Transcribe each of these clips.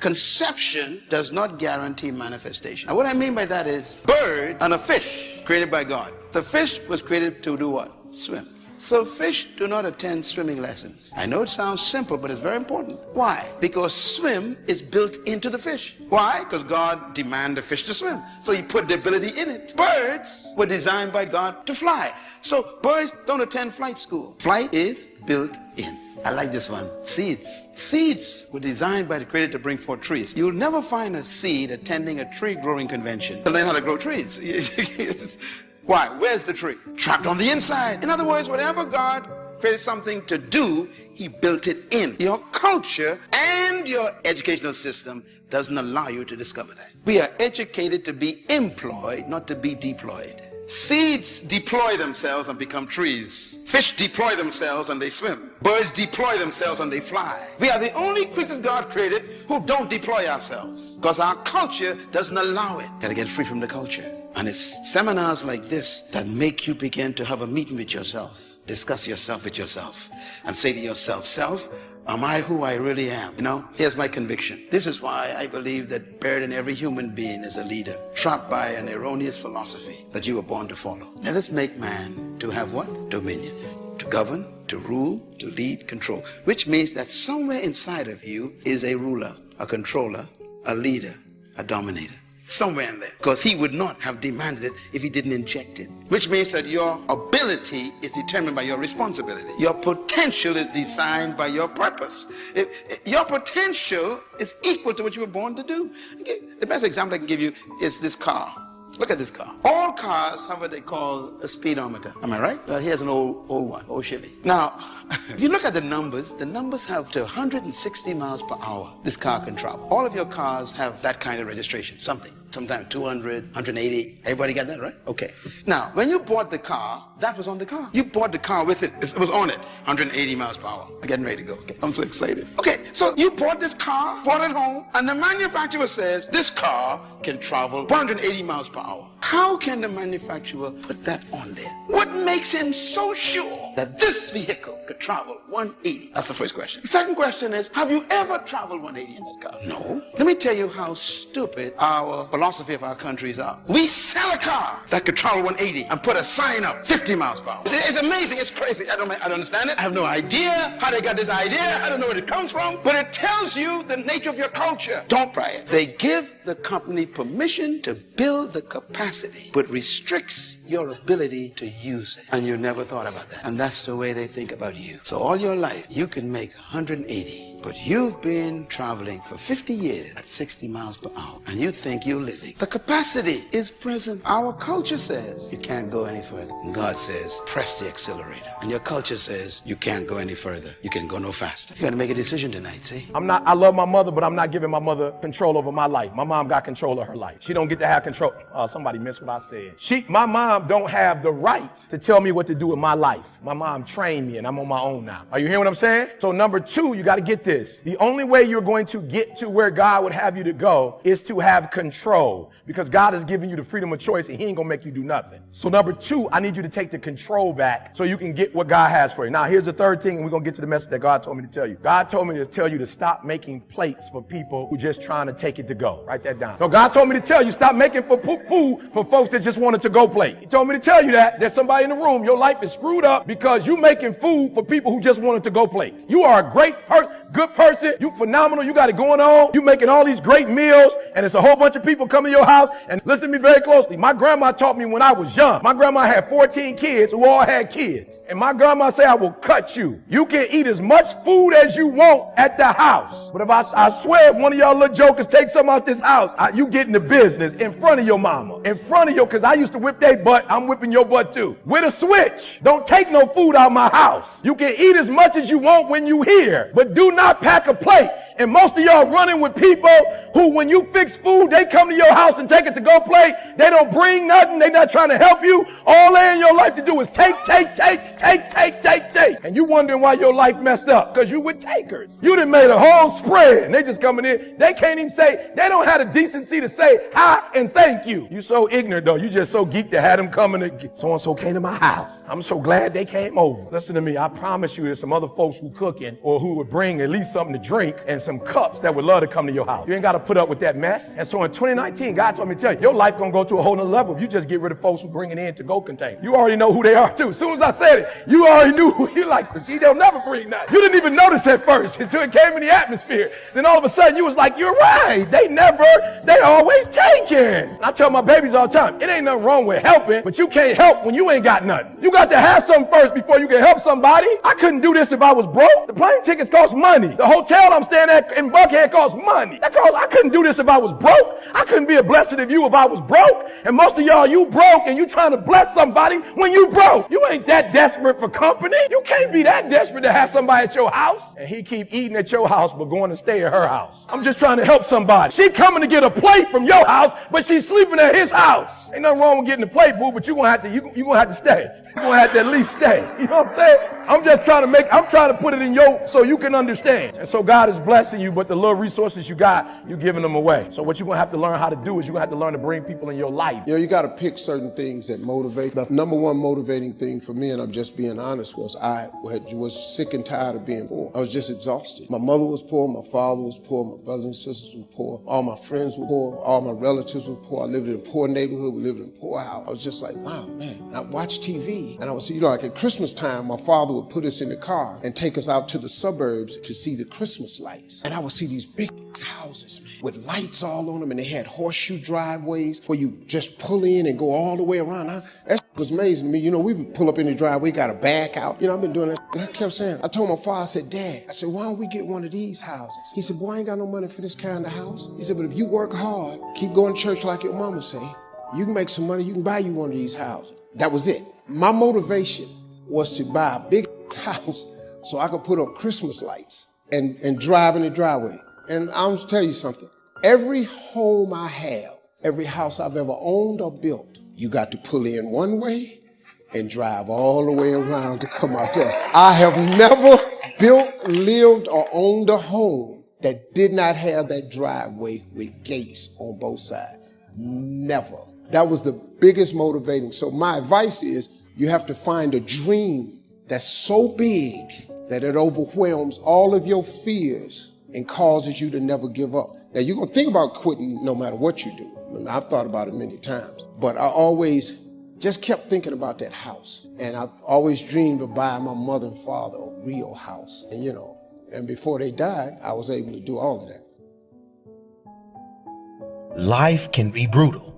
Conception does not guarantee manifestation. And what I mean by that is bird and a fish created by God. The fish was created to do what? Swim. So fish do not attend swimming lessons. I know it sounds simple, but it's very important. Why? Because swim is built into the fish. Why? Because God demanded the fish to swim. So he put the ability in it. Birds were designed by God to fly. So birds don't attend flight school. Flight is built in. I like this one. Seeds. Seeds were designed by the Creator to bring forth trees. You'll never find a seed attending a tree growing convention to learn how to grow trees. Why? Where's the tree? Trapped on the inside. In other words, whatever God created something to do, he built it in. Your culture and your educational system doesn't allow you to discover that. We are educated to be employed, not to be deployed. Seeds deploy themselves and become trees. Fish deploy themselves and they swim. Birds deploy themselves and they fly. We are the only creatures God created who don't deploy ourselves because our culture doesn't allow it. Gotta get free from the culture. And it's seminars like this that make you begin to have a meeting with yourself. Discuss yourself with yourself and say to yourself, self, am I who I really am? You know, here's my conviction. This is why I believe that buried in every human being is a leader, trapped by an erroneous philosophy that you were born to follow. Let us make man to have what? Dominion. To govern, to rule, to lead, control. Which means that somewhere inside of you is a ruler, a controller, a leader, a dominator. Somewhere in there. Because he would not have demanded it if he didn't inject it. Which means that your ability is determined by your responsibility. Your potential is designed by your purpose. Your potential is equal to what you were born to do. The best example I can give you is this car. Look at this car. All cars have what they call a speedometer. Am I right? Well, here's an old one, old Chevy. Now, if you look at the numbers have to 160 miles per hour this car can travel. All of your cars have that kind of registration, sometimes 200, 180. Everybody got that, right? Okay. Now, when you bought the car, that was on the car. You bought the car with it. It was on it. 180 miles per hour. I'm getting ready to go. Okay. I'm so excited. Okay, so you bought this car, brought it home, and the manufacturer says this car can travel 180 miles per hour. How can the manufacturer put that on there? What makes him so sure that this vehicle could travel 180? That's the first question. The second question is, have you ever traveled 180 in that car? No. Let me tell you how stupid our philosophy of our countries are. We sell a car that could travel 180 and put a sign up 50 miles per hour. It's amazing. It's crazy. I don't understand it. I have no idea how they got this idea. I don't know where it comes from. But it tells you the nature of your culture. Don't buy it. They give the company permission to build the capacity, but restricts your ability to use it. And you never thought about that. And that's the way they think about you. So all your life, you can make 180, but you've been traveling for 50 years at 60 miles per hour, and you think you're living. The capacity is present. Our culture says you can't go any further. And God says, press the accelerator. And your culture says you can't go any further. You can go no faster. You got to make a decision tonight, see? I love my mother, but I'm not giving my mother control over my life. My mom got control of her life. She don't get to have control. Somebody missed what I said. My mom don't have the right to tell me what to do with my life. My mom trained me and I'm on my own now. Are you hearing what I'm saying? So number two, you got to get this. The only way you're going to get to where God would have you to go is to have control, because God has given you the freedom of choice and he ain't gonna make you do nothing. So number two, I need you to take the control back so you can get what God has for you. Now here's the third thing, and we're gonna get to the message that God told me to tell you. God told me to tell you to stop making plates for people who just trying to take it to go. Write that down. No, God told me to tell you, stop making food for folks that just wanted to go plate. He told me to tell you that there's somebody in the room, your life is screwed up because you making food for people who just wanted to go plate. You are a great good person. You phenomenal. You got it going on. You making all these great meals, and it's a whole bunch of people coming to your house. And listen to me very closely. My grandma taught me when I was young. My grandma had 14 kids who all had kids. And my grandma said, I will cut you. You can eat as much food as you want at the house. But if I swear if one of y'all little jokers take some out this house, you get in the business in front of your mama. In front of your, because I used to whip their butt. I'm whipping your butt too. With a switch. Don't take no food out of my house. You can eat as much as you want when you here, but do not pack a plate. And most of y'all running with people who, when you fix food, they come to your house and take it to go play. They don't bring nothing. They're not trying to help you. All they in your life to do is take. And you wondering why your life messed up, because you with takers. You done made a whole spread and they just coming in. They can't even say, they don't have the decency to say hi and thank you. You so ignorant though. You just so geeked to have them coming to so-and-so came to my house. I'm so glad they came over. Listen to me. I promise you there's some other folks who cooking or who would bring at least something to drink and some cups that would love to come to your house. You ain't got to put up with that mess. And so in 2019, God told me to tell you, your life gonna go to a whole nother level if you just get rid of folks who bring it in to go container. You already know who they are too. As soon as I said it, you already knew who you like. See, they'll never bring nothing. You didn't even notice at first until it came in the atmosphere. Then all of a sudden you was like, you're right. They always taking. And I tell my babies all the time, it ain't nothing wrong with helping, but you can't help when you ain't got nothing. You got to have something first before you can help somebody. I couldn't do this if I was broke. The plane tickets cost money. The hotel I'm staying at in Buckhead costs money. I couldn't do this if I was broke. I couldn't be a blessing of you if I was broke. And most of y'all, you broke and you trying to bless somebody when you broke. You ain't that desperate for company. You can't be that desperate to have somebody at your house. And he keep eating at your house but going to stay at her house. I'm just trying to help somebody. She coming to get a plate from your house, but she's sleeping at his house. Ain't nothing wrong with getting a plate, boo, but you're gonna have to stay. You're gonna have to at least stay. You know what I'm saying? I'm trying to put it in so you can understand. And so God is blessing you, but the little resources you got, you're giving them away. So what you're gonna have to learn how to do is you're gonna have to learn to bring people in your life. You gotta pick certain things that motivate. The number one motivating thing for me, and I'm just being honest, was I was sick and tired of being poor. I was just exhausted. My mother was poor, my father was poor, my brothers and sisters were poor, all my friends were poor, all my relatives were poor. I lived in a poor neighborhood, we lived in a poor house. I was just like, wow, man, I watch TV. And I would see, like at Christmas time, my father would put us in the car and take us out to the suburbs to see the Christmas lights. And I would see these big houses, man, with lights all on them, and they had horseshoe driveways where you just pull in and go all the way around. That was amazing to me. We would pull up in the driveway, got to back out. I've been doing that. And I kept saying, I told my father, I said, Dad, I said, why don't we get one of these houses? He said, boy, I ain't got no money for this kind of house. He said, but if you work hard, keep going to church like your mama say, you can make some money, you can buy you one of these houses. That was it. My motivation was to buy a big house so I could put up Christmas lights and drive in the driveway. And I'm gonna tell you something. Every home I have, every house I've ever owned or built, you got to pull in one way and drive all the way around to come out there. I have never built, lived, or owned a home that did not have that driveway with gates on both sides. Never. That was the biggest motivating. So my advice is you have to find a dream that's so big that it overwhelms all of your fears and causes you to never give up. Now, you're going to think about quitting no matter what you do. I mean, I've thought about it many times, but I always just kept thinking about that house. And I've always dreamed of buying my mother and father a real house. And, and before they died, I was able to do all of that. Life can be brutal.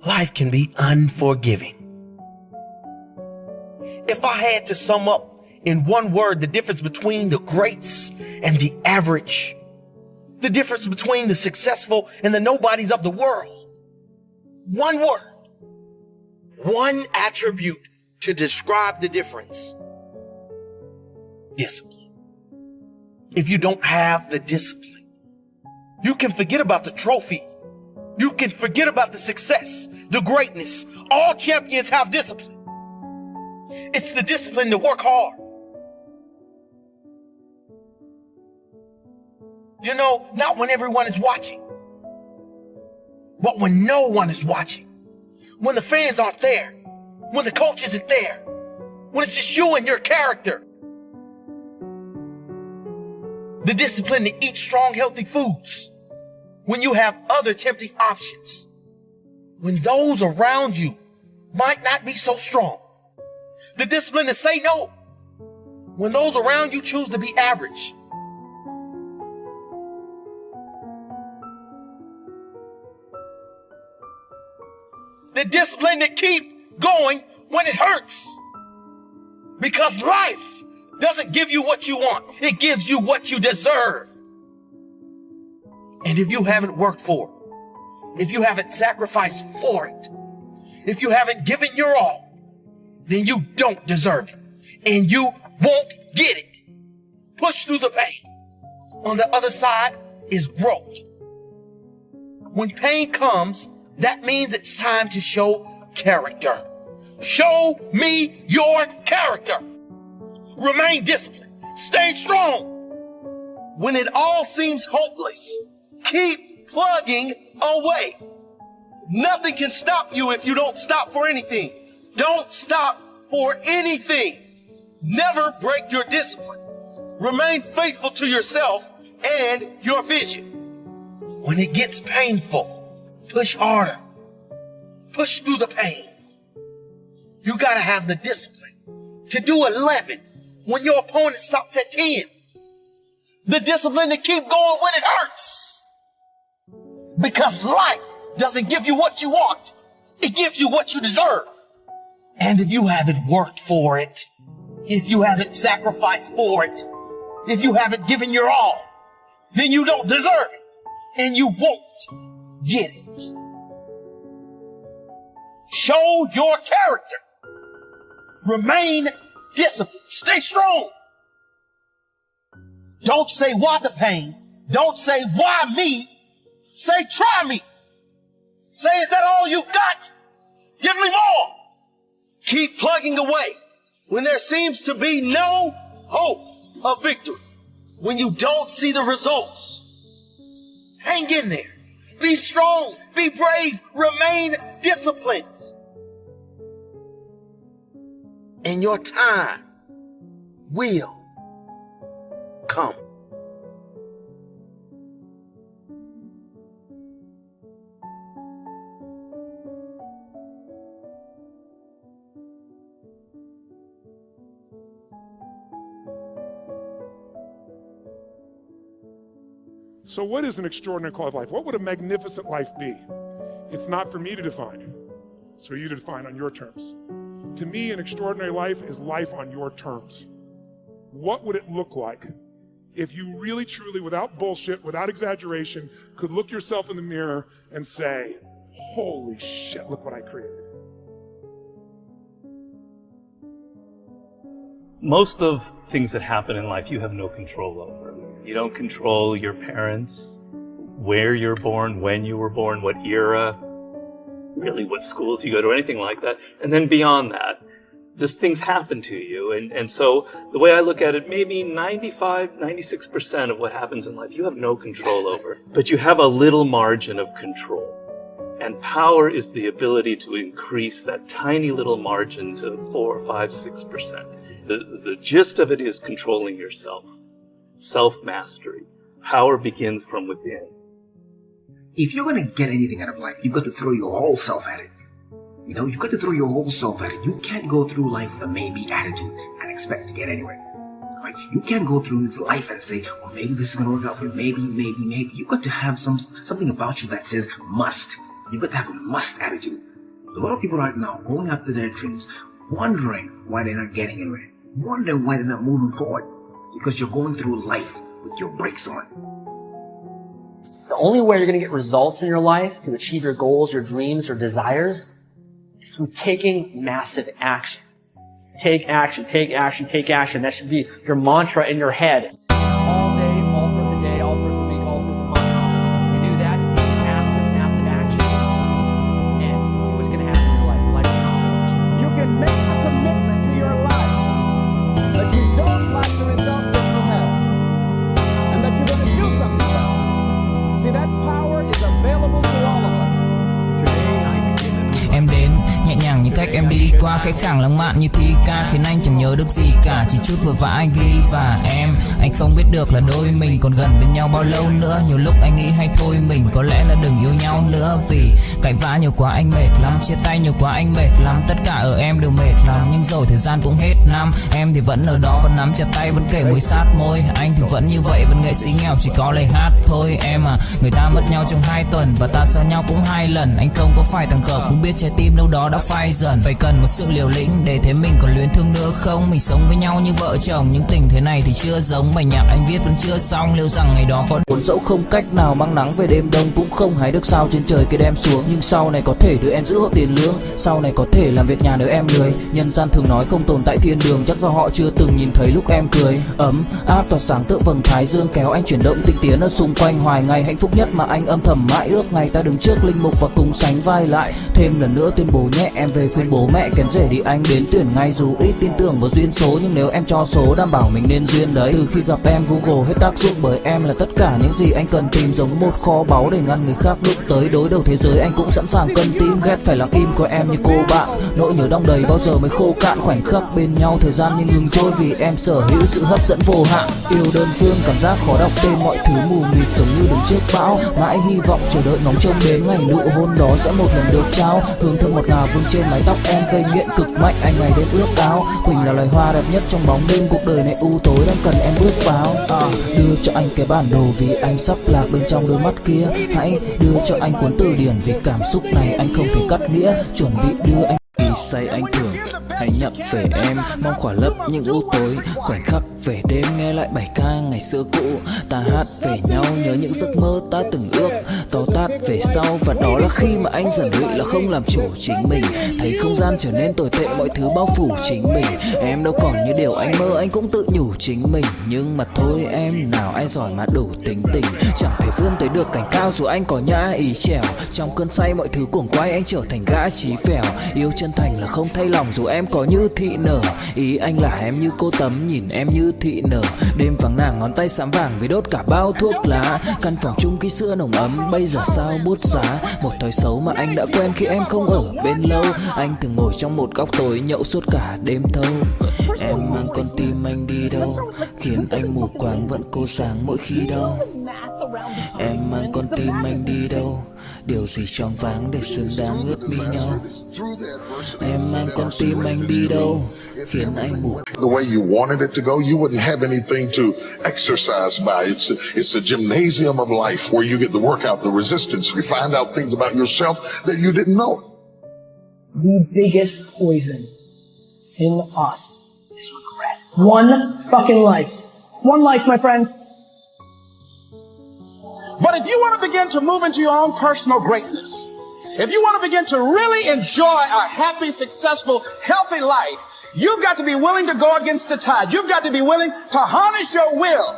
Life can be unforgiving. If I had to sum up in one word the difference between the greats and the average, the difference between the successful and the nobodies of the world, one word, one attribute to describe the difference: discipline. If you don't have the discipline, you can forget about the trophy. You can forget about the success, the greatness. All champions have discipline. It's the discipline to work hard. Not when everyone is watching, but when no one is watching. When the fans aren't there, when the coach isn't there, when it's just you and your character. The discipline to eat strong, healthy foods when you have other tempting options. When those around you might not be so strong. The discipline to say no when those around you choose to be average. The discipline to keep going when it hurts. Because life doesn't give you what you want. It gives you what you deserve. And if you haven't worked for it, if you haven't sacrificed for it, if you haven't given your all, then you don't deserve it. And you won't get it. Push through the pain. On the other side is growth. When pain comes, that means it's time to show character. Show me your character. Remain disciplined. Stay strong. When it all seems hopeless, keep plugging away. Nothing can stop you if you don't stop for anything. Don't stop for anything. Never break your discipline. Remain faithful to yourself and your vision. When it gets painful, push harder. Push through the pain. You gotta have the discipline to do 11 when your opponent stops at 10. The discipline to keep going when it hurts. Because life doesn't give you what you want. It gives you what you deserve. And if you haven't worked for it, if you haven't sacrificed for it, if you haven't given your all, then you don't deserve it. And you won't get it. Show your character. Remain disciplined. Stay strong. Don't say why the pain. Don't say why me. Say try me. Say, is that all you've got? Give me more. Keep plugging away when there seems to be no hope of victory. When you don't see the results, hang in there. Be strong. Be brave. Remain disciplined. And your time will come. So what is an extraordinary quality of life? What would a magnificent life be? It's not for me to define. It's for you to define on your terms. To me, an extraordinary life is life on your terms. What would it look like if you really, truly, without bullshit, without exaggeration, could look yourself in the mirror and say, holy shit, look what I created? Most of things that happen in life you have no control over. You don't control your parents, where you're born, when you were born, what era, really what schools you go to, anything like that. And then beyond that, just things happen to you. And so the way I look at it, maybe 95, 96% of what happens in life you have no control over. But you have a little margin of control. And power is the ability to increase that tiny little margin to 4, 5, 6%. The gist of it is controlling yourself. Self-mastery. Power begins from within. If you're going to get anything out of life, you've got to throw your whole self at it. You know, you've got to throw your whole self at it. You can't go through life with a maybe attitude and expect to get anywhere. Right? You can't go through life and say, well, maybe this is going to work out for me. Maybe. You've got to have something about you that says must. You've got to have a must attitude. A lot of people right now going after their dreams, wondering why they're not getting anywhere. Wondering why they're not moving forward. Because you're going through life with your brakes on. The only way you're going to get results in your life to achieve your goals, your dreams, your desires is through taking massive action. Take action, take action, take action. That should be your mantra in your head. All day, all through the day, all through the week, all through the month. You do that, you take massive action. And see what's going to happen in your life. Your life will change. You can make a commitment to your life that you don't like the results that you have, and that you're going to do something about it. See, that power is available to all of us. Today I begin. Em đến nhẹ nhàng như cách em đi qua cái khảng lãng mạn như thi ca, khiến anh chẳng nhớ được gì cả, chỉ chút vội vã anh ghi và anh không biết được là đôi mình còn gần bên nhau bao lâu nữa. Nhiều lúc anh nghĩ hay thôi mình có lẽ là đừng yêu nhau nữa, vì cãi vã nhiều quá anh mệt lắm, chia tay nhiều quá anh mệt lắm, tất cả ở em đều mệt lắm. Nhưng rồi thời gian cũng hết năm, em thì vẫn ở đó, vẫn nắm chặt tay, vẫn kể môi sát môi. Anh thì vẫn như vậy, vẫn nghệ sĩ nghèo chỉ có lời hát thôi. Em à, người ta mất nhau trong 2 tuần và ta xa nhau cũng 2 lần. Anh không có phải thằng khờ, cũng biết trái tim đâu đó đã phai dần. Phải cần một sự liều lĩnh để thấy mình còn luyến thương nữa không. Mình sống với nhau như vợ chồng, những tình thế này thì chưa giống. Bài nhạc anh viết vẫn chưa xong, liệu rằng ngày đó có buồn dẫu không cách nào mang nắng về đêm đông, cũng không hái được sao trên trời kia đem xuống. Nhưng sau này có thể đưa em giữ hộ tiền lương, sau này có thể làm việc nhà nếu em lười. Nhân gian thường nói không tồn tại thiên đường, chắc do họ chưa từng nhìn thấy lúc em cười. Ấm áp tỏa sáng tựa vầng thái dương, kéo anh chuyển động tinh tiến ở xung quanh. Hoài ngày hạnh phúc nhất mà anh âm thầm mãi ước, ngày ta đứng trước linh mục và cùng sánh vai lại. Thêm lần nữa tuyên bố nhé, em về tuyên bố bố mẹ kén rể thì anh đến tuyển ngay. Dù ít tin tưởng vào duyên số nhưng nếu em cho số đảm bảo mình nên duyên đấy. Từ khi gặp em Google hết tác dụng bởi em là tất cả những gì anh cần tìm, giống một kho báu để ngăn người khác đụng tới. Đối đầu thế giới anh cũng sẵn sàng cân tim, ghét phải lặng im của em như cô bạn. Nỗi nhớ đong đầy bao giờ mới khô cạn, khoảnh khắc bên nhau thời gian như ngừng trôi vì em sở hữu sự hấp dẫn vô hạn. Yêu đơn phương cảm giác khó đọc tên, mọi thứ mù mịt giống như đứng trước bão. Mãi hy vọng chờ đợi ngóng trông đến ngày nụ hôn đó sẽ một lần được trao. Hương thơm ngọt ngào vương trên mái tóc em, gây nghiện cực mạnh anh ngày đêm ước áo. Quỳnh là loài hoa đẹp nhất trong bóng đêm, cuộc đời này u tối đang cần em bước vào. Đưa cho anh cái bản đồ vì anh sắp lạc bên trong đôi mắt kia. Hãy đưa cho anh cuốn từ điển vì cảm xúc này anh không thể cắt nghĩa. Chuẩn bị đưa anh khi say anh thường hãy nhắc về em, mong khỏa lấp những u tối. Khoảnh khắc về đêm nghe lại bài ca ngày xưa cũ, ta hát về nhau nhớ những giấc mơ ta từng ước. To tát về sau và đó là khi mà anh dần lụy là không làm chủ chính mình. Thấy không gian trở nên tồi tệ, mọi thứ bao phủ chính mình. Em đâu còn như điều anh mơ, anh cũng tự nhủ chính mình. Nhưng mà thôi em, nào ai giỏi mà đủ tính tình, chẳng thể vươn tới được cảnh cao dù anh có nhã ý trèo. Trong cơn say mọi thứ cuồng quay anh trở thành gã chí phèo. Yêu chân thành là không thay lòng dù em có như thị nở. Ý anh là em như cô Tấm nhìn em như thị nở. Đêm vắng nàng ngón tay xám vàng vì đốt cả bao thuốc lá. Căn phòng chung ký xưa nồng ấm bây giờ sao bút giá. Một thói xấu mà anh đã quen khi em không ở bên lâu. Anh thường ngồi trong một góc tối nhậu suốt cả đêm thâu. Em mang con tim anh đi đâu, khiến anh mù quáng vẫn cô sáng mỗi khi đau. Em mang con tim anh đi đâu, điều gì choáng váng để xứng đáng ướp mi nhau. Em mang con tim anh đi đâu, khiến anh mù. The way you wanted it to go, you wouldn't have anything to exercise by. It's a gymnasium of life where you get the workout, the resistance. You find out things about yourself that you didn't know. The biggest poison in us is regret. One fucking life. One life, my friends. But if you want to begin to move into your own personal greatness, if you want to begin to really enjoy a happy, successful, healthy life, you've got to be willing to go against the tide. You've got to be willing to harness your will